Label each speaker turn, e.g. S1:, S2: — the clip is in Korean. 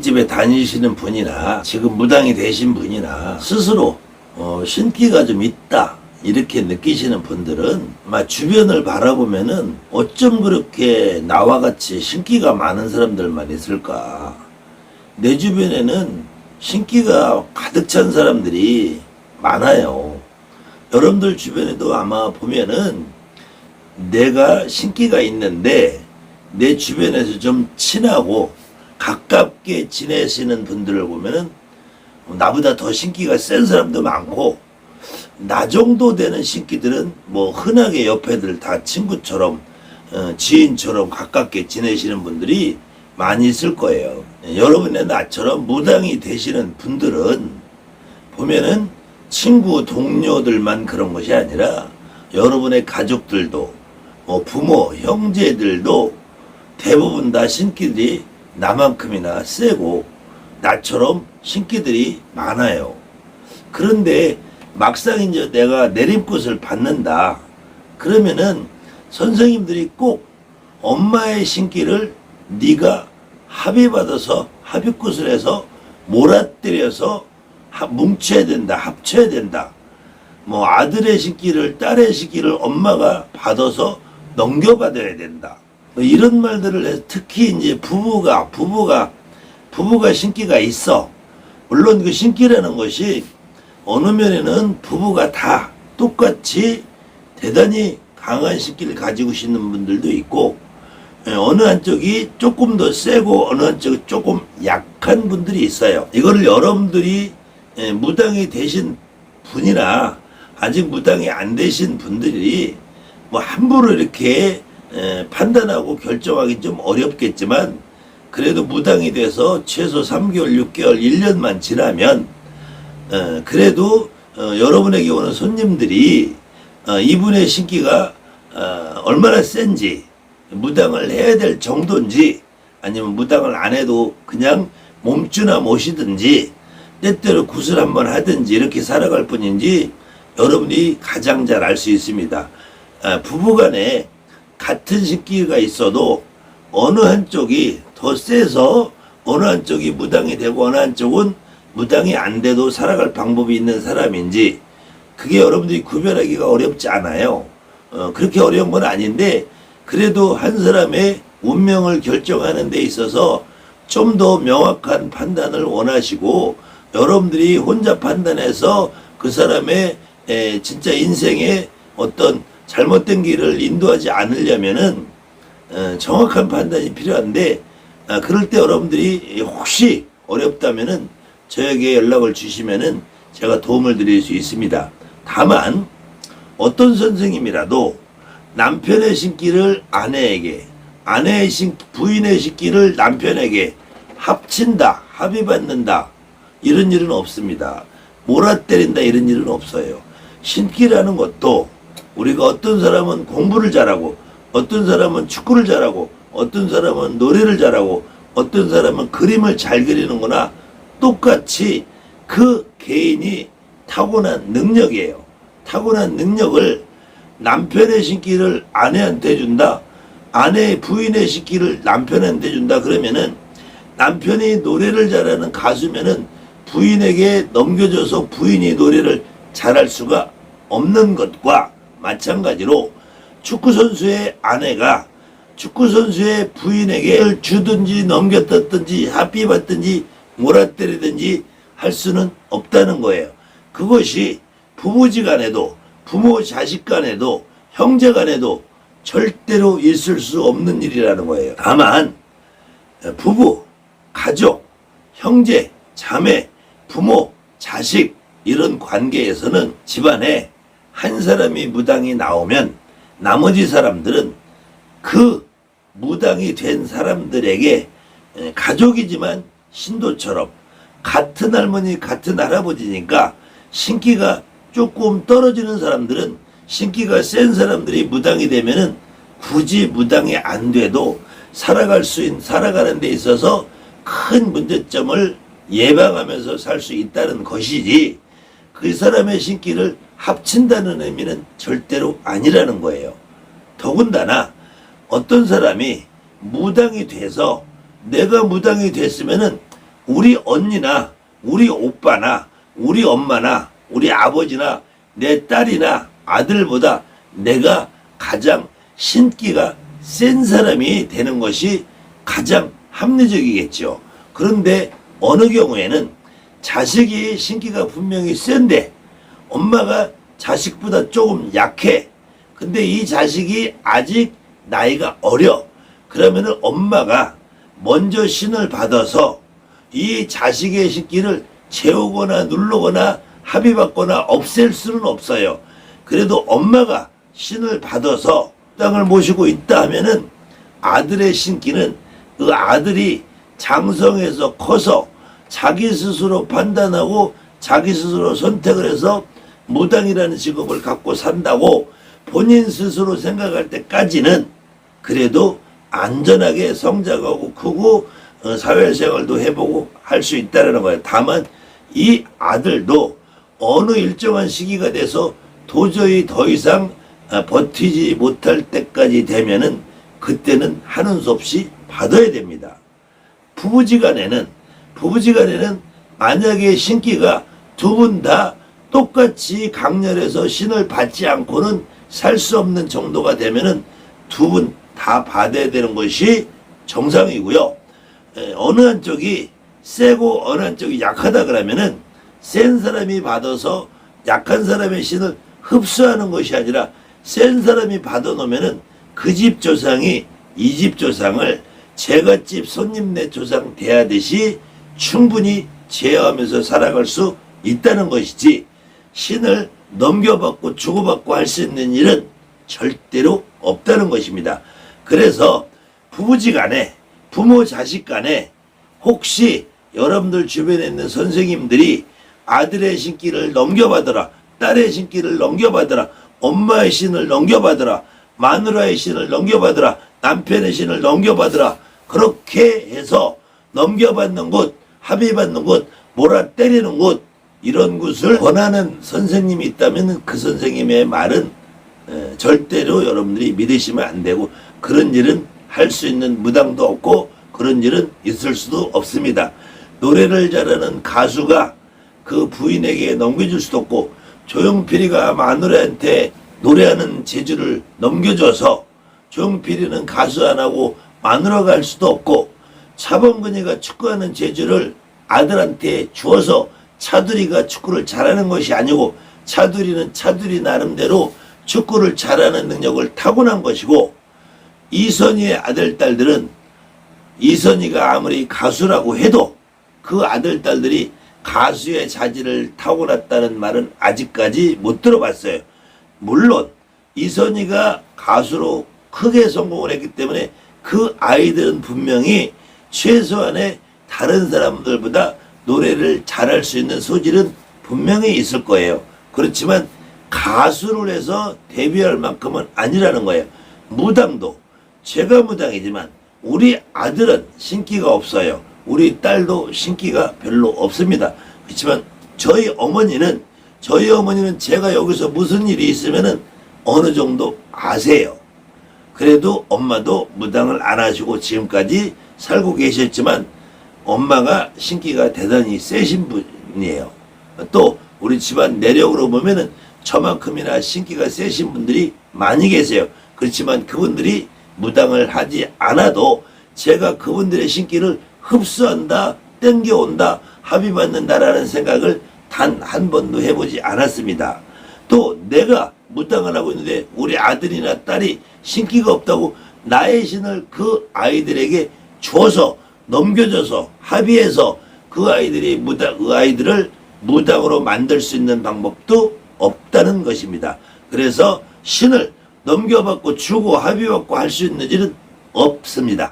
S1: 집에 다니시는 분이나 지금 무당이 되신 분이나 스스로 신기가 좀 있다 이렇게 느끼시는 분들은 아마 주변을 바라보면은 어쩜 그렇게 나와 같이 신기가 많은 사람들만 있을까. 내 주변에는 신기가 가득 찬 사람들이 많아요. 여러분들 주변에도 아마 보면은 내가 신기가 있는데 내 주변에서 좀 친하고 가깝게 지내시는 분들을 보면은 나보다 더 신기가 센 사람도 많고, 나 정도 되는 신기들은 뭐 흔하게 옆에들 다 친구처럼 지인처럼 가깝게 지내시는 분들이 많이 있을 거예요. 여러분의 나처럼 무당이 되시는 분들은 보면은 친구 동료들만 그런 것이 아니라 여러분의 가족들도 부모 형제들도 대부분 다 신기들이 나만큼이나 세고 나처럼 신기들이 많아요. 그런데 막상 이제 내가 내림굿을 받는다 그러면은 선생님들이 꼭 엄마의 신기를 네가 합의받아서 합의굿을 해서 몰아때려서 뭉쳐야 된다, 합쳐야 된다. 뭐 아들의 신기를 딸의 신기를 엄마가 받아서 넘겨받아야 된다. 뭐 이런 말들을 해서 특히 이제 부부가 신기가 있어. 물론 그 신기라는 것이 어느 면에는 부부가 다 똑같이 대단히 강한 신기를 가지고 있는 분들도 있고, 어느 한쪽이 조금 더 세고 어느 한쪽이 조금 약한 분들이 있어요. 이거를 여러분들이 무당이 되신 분이나 아직 무당이 안 되신 분들이 뭐 함부로 이렇게 판단하고 결정하기 좀 어렵겠지만, 그래도 무당이 돼서 최소 3개월, 6개월, 1년만 지나면 그래도 여러분에게 오는 손님들이 이분의 신기가 얼마나 센지, 무당을 해야 될 정도인지, 아니면 무당을 안 해도 그냥 몸주나 모시든지 때때로 굿을 한번 하든지 이렇게 살아갈 뿐인지 여러분이 가장 잘 알 수 있습니다. 부부간에 같은 신기가 있어도 어느 한쪽이 더 세서 어느 한쪽이 무당이 되고 어느 한쪽은 무당이 안 돼도 살아갈 방법이 있는 사람인지, 그게 여러분들이 구별하기가 어렵지 않아요. 그렇게 어려운 건 아닌데, 그래도 한 사람의 운명을 결정하는 데 있어서 좀 더 명확한 판단을 원하시고, 여러분들이 혼자 판단해서 그 사람의 진짜 인생의 어떤 잘못된 길을 인도하지 않으려면은 정확한 판단이 필요한데, 그럴 때 여러분들이 혹시 어렵다면은 저에게 연락을 주시면은 제가 도움을 드릴 수 있습니다. 다만 어떤 선생님이라도 남편의 신기를 아내에게, 아내의 부인의 신기를 남편에게 합친다, 합의받는다, 이런 일은 없습니다. 몰아때린다, 이런 일은 없어요. 신기라는 것도 우리가 어떤 사람은 공부를 잘하고, 어떤 사람은 축구를 잘하고, 어떤 사람은 노래를 잘하고, 어떤 사람은 그림을 잘 그리는 거나 똑같이 그 개인이 타고난 능력이에요. 타고난 능력을 남편의 신기를 아내한테 준다, 아내의 부인의 신기를 남편한테 준다 그러면은, 남편이 노래를 잘하는 가수면은 부인에게 넘겨줘서 부인이 노래를 잘할 수가 없는 것과 마찬가지로, 축구선수의 아내가 축구선수의 부인에게 주든지 넘겼든지 합의받든지 몰아때리든지 할 수는 없다는 거예요. 그것이 부부지간에도, 부모 자식간에도, 형제간에도 절대로 있을 수 없는 일이라는 거예요. 다만 부부, 가족, 형제, 자매, 부모, 자식 이런 관계에서는 집안에 한 사람이 무당이 나오면 나머지 사람들은 그 무당이 된 사람들에게 가족이지만 신도처럼, 같은 할머니 같은 할아버지니까 신기가 조금 떨어지는 사람들은, 신기가 센 사람들이 무당이 되면은 굳이 무당이 안 돼도 살아가는 데 있어서 큰 문제점을 예방하면서 살 수 있다는 것이지, 그 사람의 신기를 합친다는 의미는 절대로 아니라는 거예요. 더군다나 어떤 사람이 무당이 돼서, 내가 무당이 됐으면은 우리 언니나 우리 오빠나 우리 엄마나 우리 아버지나 내 딸이나 아들보다 내가 가장 신기가 센 사람이 되는 것이 가장 합리적이겠죠. 그런데 어느 경우에는 자식이 신기가 분명히 센데 엄마가 자식보다 조금 약해. 근데 이 자식이 아직 나이가 어려. 그러면은 엄마가 먼저 신을 받아서 이 자식의 신기를 재우거나 누르거나 합의받거나 없앨 수는 없어요. 그래도 엄마가 신을 받아서 땅을 모시고 있다 하면은 아들의 신기는 그 아들이 장성해서 커서 자기 스스로 판단하고 자기 스스로 선택을 해서 무당이라는 직업을 갖고 산다고 본인 스스로 생각할 때까지는 그래도 안전하게 성장하고 크고 사회생활도 해보고 할 수 있다는 거예요. 다만 이 아들도 어느 일정한 시기가 돼서 도저히 더 이상 버티지 못할 때까지 되면은 그때는 하는 수 없이 받아야 됩니다. 부부지간에는 만약에 신기가 두 분 다 똑같이 강렬해서 신을 받지 않고는 살 수 없는 정도가 되면은 두 분 다 받아야 되는 것이 정상이고요. 어느 한쪽이 세고 어느 한쪽이 약하다 그러면은 센 사람이 받아서 약한 사람의 신을 흡수하는 것이 아니라 센 사람이 받아놓으면은 그 집 조상이 이 집 조상을 제갓집 손님네 조상 대하듯이 충분히 제어하면서 살아갈 수 있다는 것이지 신을 넘겨받고 주고받고 할 수 있는 일은 절대로 없다는 것입니다. 그래서 부부지간에 부모 자식 간에 혹시 여러분들 주변에 있는 선생님들이 아들의 신기를 넘겨받으라, 딸의 신기를 넘겨받으라, 엄마의 신을 넘겨받으라, 마누라의 신을 넘겨받으라, 남편의 신을 넘겨받으라, 그렇게 해서 넘겨받는 곳, 합의받는 곳, 몰아 때리는 곳, 이런 곳을 권하는 선생님이 있다면 그 선생님의 말은 절대로 여러분들이 믿으시면 안 되고 그런 일은 할 수 있는 무당도 없고 그런 일은 있을 수도 없습니다. 노래를 잘하는 가수가 그 부인에게 넘겨줄 수도 없고 조용필이가 마누라한테 노래하는 재주를 넘겨줘서 조용필이는 가수 안 하고 마누라가 할 수도 없고 차범근이가 축구하는 재주를 아들한테 주어서 차두리가 축구를 잘하는 것이 아니고 차두리는 차두리 나름대로 축구를 잘하는 능력을 타고난 것이고 이선희의 아들 딸들은 이선희가 아무리 가수라고 해도 그 아들 딸들이 가수의 자질을 타고났다는 말은 아직까지 못 들어봤어요. 물론 이선희가 가수로 크게 성공을 했기 때문에 그 아이들은 분명히 최소한의 다른 사람들보다 노래를 잘할 수 있는 소질은 분명히 있을 거예요. 그렇지만 가수를 해서 데뷔할 만큼은 아니라는 거예요. 무당도 제가 무당이지만 우리 아들은 신기가 없어요. 우리 딸도 신기가 별로 없습니다. 그렇지만 저희 어머니는 제가 여기서 무슨 일이 있으면은 어느 정도 아세요. 그래도 엄마도 무당을 안 하시고 지금까지 살고 계셨지만 엄마가 신기가 대단히 세신 분이에요. 또 우리 집안 내력으로 보면은 저만큼이나 신기가 세신 분들이 많이 계세요. 그렇지만 그분들이 무당을 하지 않아도 제가 그분들의 신기를 흡수한다, 땡겨온다, 합의받는다라는 생각을 단 한 번도 해보지 않았습니다. 또 내가 무당을 하고 있는데 우리 아들이나 딸이 신기가 없다고 나의 신을 그 아이들에게 줘서 넘겨줘서 합의해서 그 아이들을 무당으로 만들 수 있는 방법도 없다는 것입니다. 그래서 신을 넘겨받고 주고 합의받고 할 수 있는 일은 없습니다.